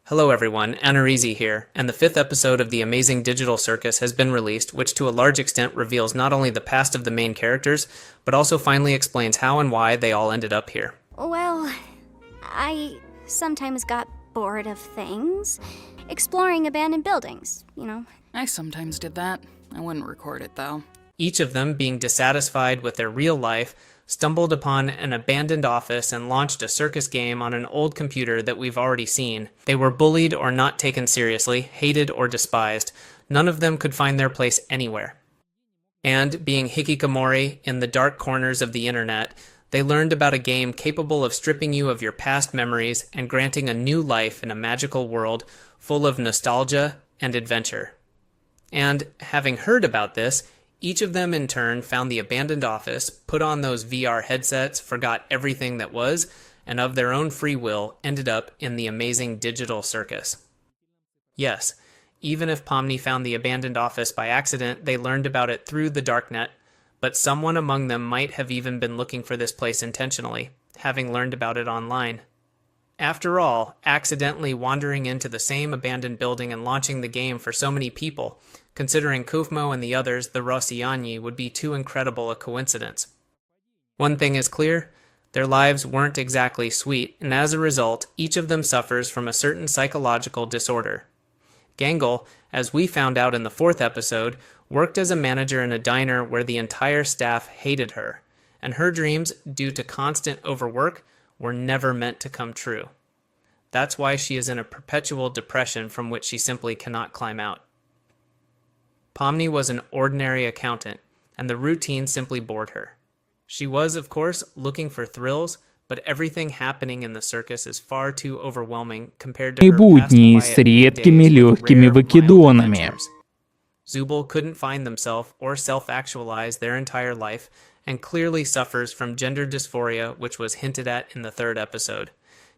Hello everyone, Anarizi here, and the fifth episode of the amazing digital circus has been released, which to a large extent reveals not only the past of the main characters, but also finally explains how and why they all ended up here. Well, I sometimes got bored of things. Exploring abandoned buildings, you know. I sometimes did that. I wouldn't record it, though. Each of them, being dissatisfied with their real life, stumbled upon an abandoned office and launched a circus game on an old computer that we've already seen. They were bullied or not taken seriously, hated or despised. None of them could find their place anywhere. And, being hikikomori in the dark corners of the internet, they learned about a game capable of stripping you of your past memories and granting a new life in a magical world full of nostalgia and adventure. And, having heard about this, each of them in turn found the abandoned office, put on those VR headsets, forgot everything that was, and of their own free will ended up in the amazing digital circus. Yes, even if Pomni found the abandoned office by accident, they learned about it through the darknet, but someone among them might have even been looking for this place intentionally, having learned about it online. After all, accidentally wandering into the same abandoned building and launching the game for so many people, considering Kufmo and the others, the Rossiani, would be too incredible a coincidence. One thing is clear, their lives weren't exactly sweet, and as a result, each of them suffers from a certain psychological disorder. Gangle, as we found out in the fourth episode, worked as a manager in a diner where the entire staff hated her, and her dreams, due to constant overwork, were never meant to come true. That's why she is in a perpetual depression from which she simply cannot climb out. Pomni was an ordinary accountant, and the routine simply bored her. She was, of course, looking for thrills, but everything happening in the circus is far too overwhelming compared to her past Будни с quiet редкими days with легкими rare, mild выкидонами. adventures. Zubul couldn't find themselves or self-actualize their entire life, and clearly suffers from gender dysphoria, which was hinted at in the third episode.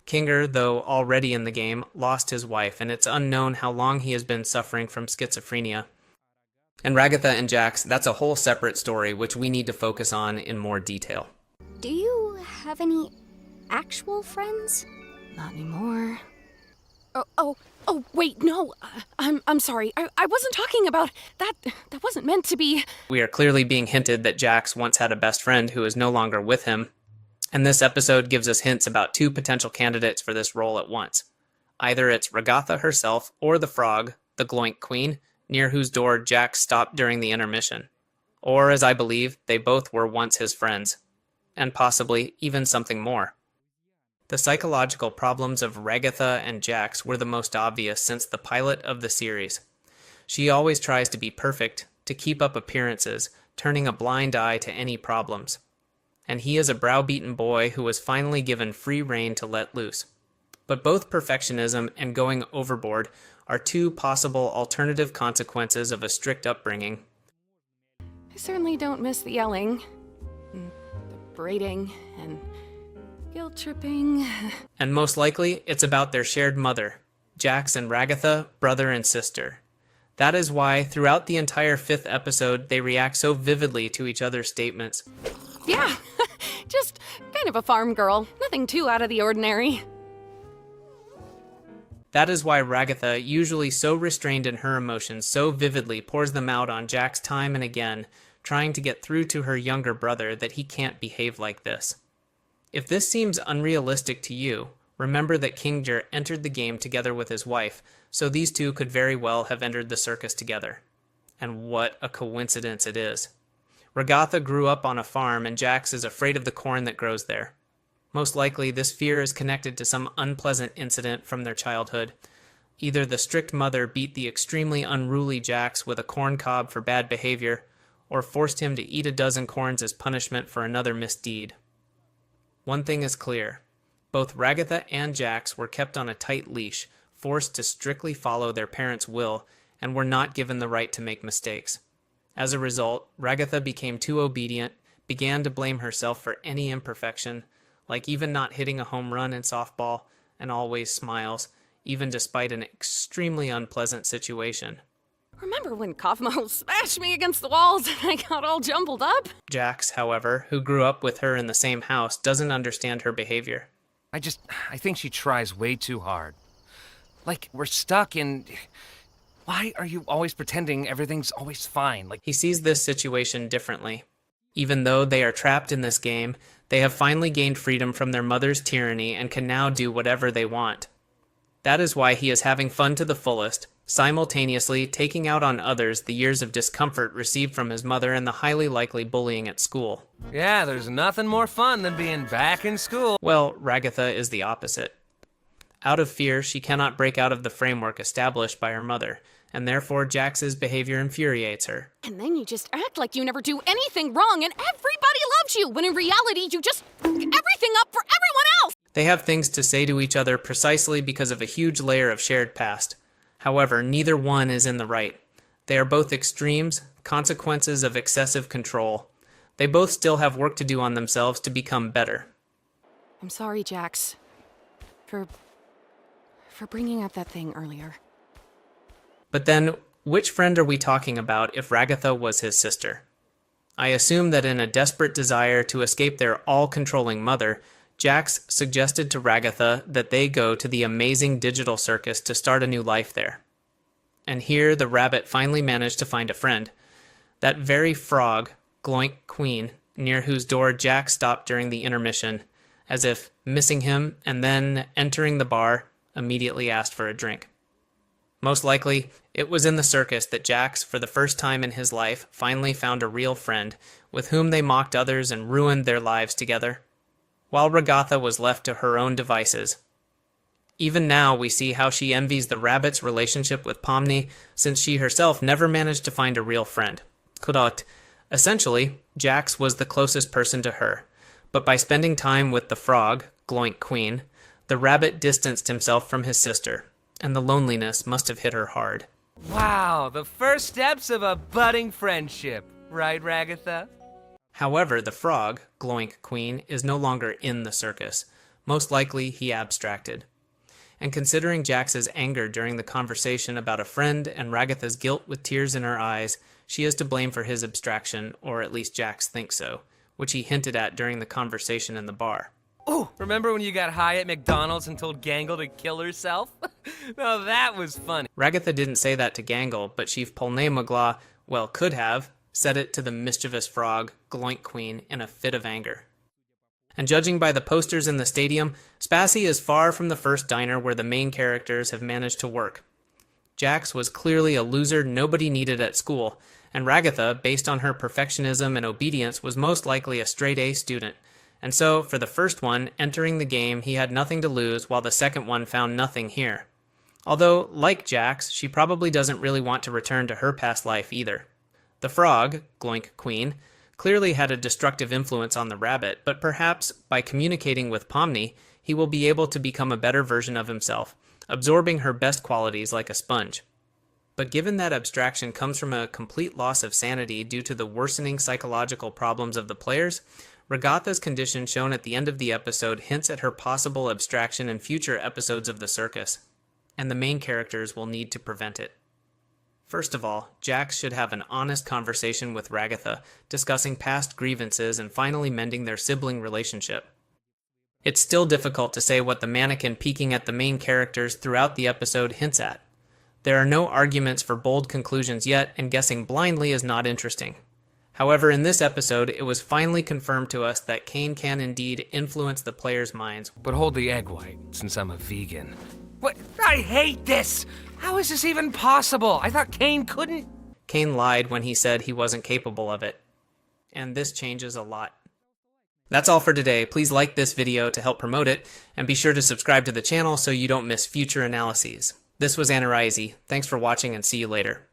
Kinger, though already in the game, lost his wife, and it's unknown how long he has been suffering from schizophrenia. And Ragata and Jax, that's a whole separate story which we need to focus on in more detail. Do you have any actual friends? Not anymore. Oh, wait, no. I'm sorry. I wasn't talking about that. That wasn't meant to be. We are clearly being hinted that Jax once had a best friend who is no longer with him, and this episode gives us hints about two potential candidates for this role at once. Either it's Ragata herself or the frog, the Gloink Queen, near whose door Jax stopped during the intermission. Or, as I believe, they both were once his friends. And possibly even something more. The psychological problems of Ragata and Jax were the most obvious since the pilot of the series. She always tries to be perfect, to keep up appearances, turning a blind eye to any problems. And he is a browbeaten boy who was finally given free rein to let loose. But both perfectionism and going overboard are two possible alternative consequences of a strict upbringing. I certainly don't miss the yelling, and the braiding, and guilt-tripping. And most likely, it's about their shared mother, Jax and Ragata, brother and sister. That is why, throughout the entire fifth episode, they react so vividly to each other's statements. Yeah, just kind of a farm girl. Nothing too out of the ordinary. That is why Ragata, usually so restrained in her emotions, so vividly pours them out on Jax time and again, trying to get through to her younger brother that he can't behave like this. If this seems unrealistic to you, remember that Kinger entered the game together with his wife, so these two could very well have entered the circus together. And what a coincidence it is. Ragata grew up on a farm and Jax is afraid of the corn that grows there. Most likely, this fear is connected to some unpleasant incident from their childhood. Either the strict mother beat the extremely unruly Jax with a corn cob for bad behavior, or forced him to eat a dozen corns as punishment for another misdeed. One thing is clear. Both Ragata and Jax were kept on a tight leash, forced to strictly follow their parents' will, and were not given the right to make mistakes. As a result, Ragata became too obedient, began to blame herself for any imperfection, like even not hitting a home run in softball, and always smiles, even despite an extremely unpleasant situation. Remember when Kaufmo smashed me against the walls and I got all jumbled up? Jax, however, who grew up with her in the same house, doesn't understand her behavior. I think she tries way too hard. Like, we're stuck in... Why are you always pretending everything's always fine? Like, He sees this situation differently. Even though they are trapped in this game, they have finally gained freedom from their mother's tyranny and can now do whatever they want. That is why he is having fun to the fullest, simultaneously taking out on others the years of discomfort received from his mother and the highly likely bullying at school. yeah, there's nothing more fun than being back in school. Well, Ragata is the opposite. Out of fear, she cannot break out of the framework established by her mother, and therefore Jax's behavior infuriates her. And then you just act like you never do anything wrong and everybody loves you, when in reality you just fuck everything up for everyone else! They have things to say to each other precisely because of a huge layer of shared past. However, neither one is in the right. They are both extremes, consequences of excessive control. They both still have work to do on themselves to become better. I'm sorry, Jax. For bringing up that thing earlier. But then, which friend are we talking about if Ragata was his sister? I assume that in a desperate desire to escape their all-controlling mother, Jax suggested to Ragata that they go to the amazing digital circus to start a new life there. And here the rabbit finally managed to find a friend. That very frog, Gloink Queen, near whose door Jax stopped during the intermission, as if missing him, and then, entering the bar, immediately asked for a drink. Most likely, it was in the circus that Jax, for the first time in his life, finally found a real friend, with whom they mocked others and ruined their lives together, while Ragata was left to her own devices. Even now, we see how she envies the rabbit's relationship with Pomni, since she herself never managed to find a real friend. Kurot. Essentially, Jax was the closest person to her, but by spending time with the frog, Gloink Queen, the rabbit distanced himself from his sister, and the loneliness must have hit her hard. Wow, the first steps of a budding friendship, right, Ragatha? However, the frog, Gloink Queen, is no longer in the circus. Most likely, he abstracted. And considering Jax's anger during the conversation about a friend and Ragatha's guilt with tears in her eyes, she is to blame for his abstraction, or at least Jax thinks so, which he hinted at during the conversation in the bar. Ooh, remember when you got high at McDonald's and told Gangle to kill herself? No, that was funny. Ragatha didn't say that to Gangle, but Chief Polnaemagla, well, could have, said it to the mischievous frog, Gloink Queen, in a fit of anger. And judging by the posters in the stadium, Spassy is far from the first diner where the main characters have managed to work. Jax was clearly a loser nobody needed at school, and Ragatha, based on her perfectionism and obedience, was most likely a straight-A student. And so, for the first one, entering the game, he had nothing to lose, while the second one found nothing here. Although, like Jax, she probably doesn't really want to return to her past life either. The frog, Gloink Queen, clearly had a destructive influence on the rabbit, but perhaps, by communicating with Pomni, he will be able to become a better version of himself, absorbing her best qualities like a sponge. But given that abstraction comes from a complete loss of sanity due to the worsening psychological problems of the players, Ragata's condition shown at the end of the episode hints at her possible abstraction in future episodes of the circus, and the main characters will need to prevent it. First of all, Jax should have an honest conversation with Ragatha, discussing past grievances and finally mending their sibling relationship. It's still difficult to say what the mannequin peeking at the main characters throughout the episode hints at. There are no arguments for bold conclusions yet, and guessing blindly is not interesting. However, in this episode, it was finally confirmed to us that Cain can indeed influence the players' minds. But hold the egg white, since I'm a vegan. What? I hate this! How is this even possible? I thought Cain couldn't... Cain lied when he said he wasn't capable of it. And this changes a lot. That's all for today. Please like this video to help promote it, and be sure to subscribe to the channel so you don't miss future analyses. This was Anaraizi. Thanks for watching, and see you later.